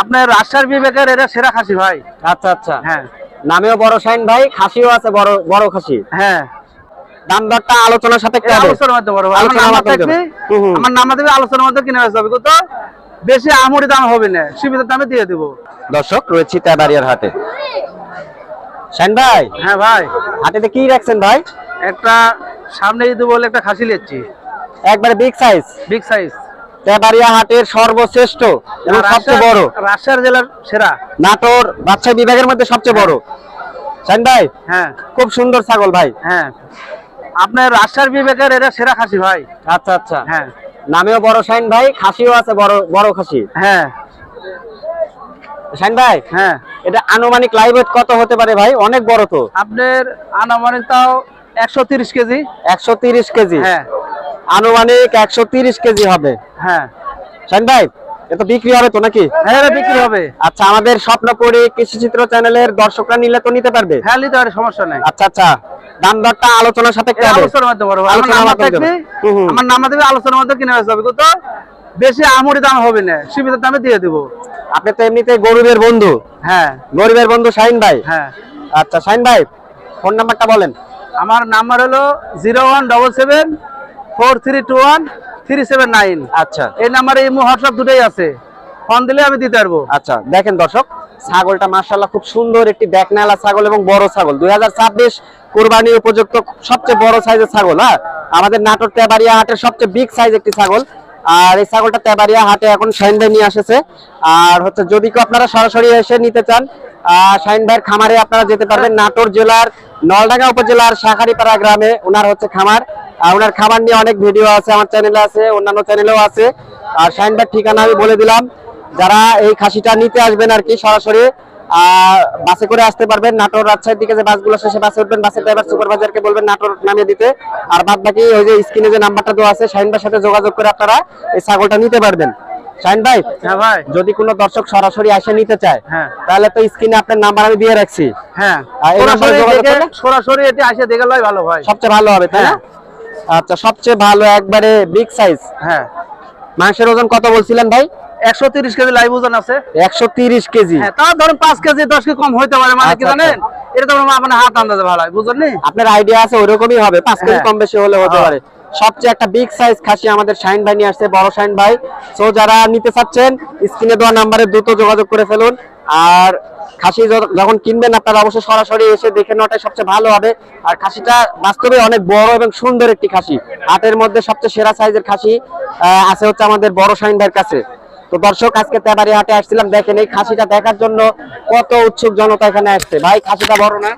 আপনার রাজশাহীর বিবেকের এটা সেরা খাসি ভাই। আচ্ছা আচ্ছা, হ্যাঁ নামেও বড় শাইন ভাই, খাসিও আছে বড় বড় খাসি। হ্যাঁ, দাম দরটা আলোচনার সাপেক্ষে হবে। আলোচনার মধ্যে বড় ভাই, আমার আলোচনার নাম্বার মাধ্যমে থাকবে, হুম, হুম। আমার নাম্বার দেবে, আলোচনার মধ্যে কিনে আসবে কত, বেশি আমুরি দাম হবে না, সীমিত দামে দিয়ে দেবো। দর্শক রয়েছি তেবাড়িয়ার হাটে। শাইন ভাই, হ্যাঁ ভাই, হাটেতে কি রাখছেন ভাই? একটা সামনে যদি বলে একটা খাসি নিচ্ছি, একবারে big size, big size, Tebaria হাটের সর্বশ্রেষ্ঠ এবং সবচেয়ে বড়, রাজশাহী জেলার সেরা, নাটোর রাজশাহী বিভাগের মধ্যে সবচেয়ে বড়। শাইন ভাই, হ্যাঁ খুব সুন্দর ছাগল ভাই। হ্যাঁ, আপনার রাজশাহী বিবেকের এটা সেরা খাসি ভাই। আচ্ছা আচ্ছা, হ্যাঁ নামেও বড় শাইন ভাই, খাসিও আছে বড় বড় খাসি। হ্যাঁ শাইন ভাই, হ্যাঁ, এটা আনুমানিক লাইভ ওয়েট কত হতে পারে ভাই? অনেক বড় তো। আপনার আনুমানিক তাও 130 কেজি। 130 কেজি, হ্যাঁ আনুমানিক 130 কেজি হবে। হ্যাঁ শাইন ভাই, এটা বিক্রি হবে তো নাকি? হ্যাঁ, এটা বিক্রি হবে। আচ্ছা, আমাদের স্বপ্নপুরী কৃষিচিত্র চ্যানেলের দর্শকরা নিলে তো নিতে পারবে? হ্যাঁ, নিতে পারে, সমস্যা নাই। আচ্ছা আচ্ছা, দাম দরটা আলোচনার সাপেক্ষে হবে। আলোচনার মধ্যে বড় ভাই, আমার আলোচনার নাম্বার মাধ্যমে থাকবে, দেবে। হুম, হুম। আমার নাম্বার দেবে, আলোচনার মধ্যে কিনে আসবে কত, বেশি আমুরি দাম হবে না, সীমিত দামে দিয়ে দেবো। আপনি তো এমনিতে গরিবের বন্ধু, হ্যাঁ গরিবের বন্ধু শাইন ভাই। হ্যাঁ, আচ্ছা শাইন ভাই, ফোন নাম্বারটা বলেন। আমার নাম্বার হলো 01774321 আচ্ছা এই নাম্বারে ইমো হোয়াটসঅ্যাপ দুটোই আছে, ফোন দিলে আমি দিতে পারবো। আচ্ছা, দেখেন দর্শক, ছাগলটা মাশাআল্লাহ খুব সুন্দর একটি দেখনালা ছাগল এবং বড় ছাগল, 2026 কুরবানি উপযুক্ত সবচেয়ে বড় সাইজের ছাগল। হ্যাঁ, আমাদের নাটোর তেবাড়িয়া হাটের সবচেয়ে বিগ সাইজ একটি ছাগল। আর এই ছাগলটা তেবাড়িয়া হাটে এখন শাইন ভাই নিয়ে আসেছে। আর হচ্ছে যদি কেউ আপনারা সরাসরি এসে নিতে চান, শাইন ভাইয়ের খামারে আপনারা যেতে পারবেন। নাটোর জেলার নলডাঙ্গা উপজেলার শাখারিপাড়া গ্রামে ওনার হচ্ছে খামার। ওনার খামার নিয়ে অনেক ভিডিও আছে, আমার চ্যানেলে আছে, অন্যান্য চ্যানেলেও আছে। আর শাইন ভাইয়ের ঠিকানা আমি বলে দিলাম। যারা এই খাসিটা নিতে আসবেন আর কি, সরাসরি বাসে করে আসতে পারবেন। নাটোর রাজশাহীর দিকে যে বাসগুলো শেষে বাসে উঠবেন, বাসের ড্রাইভার সুপারভাইজারকে বলবেন নাটোর নামিয়ে দিতে। আর বাদ বাকি ওই যে স্ক্রিনে যে নাম্বারটা দেওয়া আছে, শাইন ভাইয়ের সাথে যোগাযোগ করে আপনারা এই ছাগলটা নিতে পারবেন। শাইন ভাই, হ্যাঁ ভাই, যদি কোনো দর্শক সরাসরি এসে নিতে চায়, হ্যাঁ তাহলে তো স্ক্রিনে আপনার নাম্বার আমি দিয়ে রাখছি। হ্যাঁ, আর এই নাম্বারে যোগাযোগ করলে সরাসরি এটি আসে দেখে লয় ভালো ভাই, সবচেয়ে ভালো হবে, তাই না? আচ্ছা, সবচেয়ে ভালো একবারে বিগ সাইজ। হ্যাঁ। মাংসের ওজন কত বলছিলেন ভাই? 130 কেজি লাইভ ওজন আছে। 130 কেজি। হ্যাঁ, তা ধরুন 5 কেজি 10 কেজি কম হইতে পারে, মানে কি আচ্ছা, জানেন, এটা তো আপনার হাত আন্দাজে ভালো হয়, বুঝলেন নি? আপনার আইডিয়া আছে ওইরকমই হবে, 5 কেজি হ্যাঁ। কম বেশি হলে হতে হ্যাঁ। পারে। সবচেয়ে একটা বিগ সাইজ খাসি আমাদের শাইন ভাই নিয়ে আসছে, বড় শাইন ভাই। সো যারা নিতে চাচ্ছেন স্ক্রিনে দেওয়া নাম্বারে দ্রুত যোগাযোগ করে ফেলুন। আর খাসি যখন কিনবেন আপনারা অবশ্যই সরাসরি এসে দেখে নেওয়াটাই সবচেয়ে ভালো হবে। আর খাসিটা বাস্তবে অনেক বড় এবং সুন্দর একটি খাসি, হাটের মধ্যে সবচেয়ে সেরা সাইজের খাসি আছে হচ্ছে আমাদের বড় শাইন ভাইয়ের কাছে। তো দর্শক, আজকে তেবাড়িয়া হাটে আসছিলাম, দেখেন এই খাসিটা দেখার জন্য কত উৎসুক জনতা এখানে আসছে। ভাই, খাসিটা বড় না?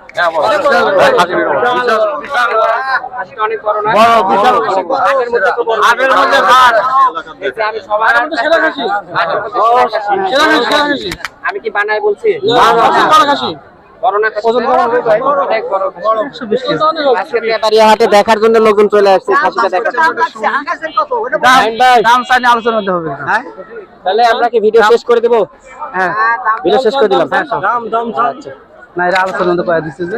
আমি কি বানাই বলছি? আজকে তেবাড়িয়া হাটে দেখার জন্য লোকজন চলে আসছে খাসিটা দেখার জন্য। দাম চাইলে আলোচনার মধ্যে হবে। হ্যাঁ, তাহলে আমরা কি ভিডিও শেষ করে দেবো? হ্যাঁ, ভিডিও শেষ করে দিলাম। না, এটা আলোচনার মধ্যে করে দিচ্ছে যে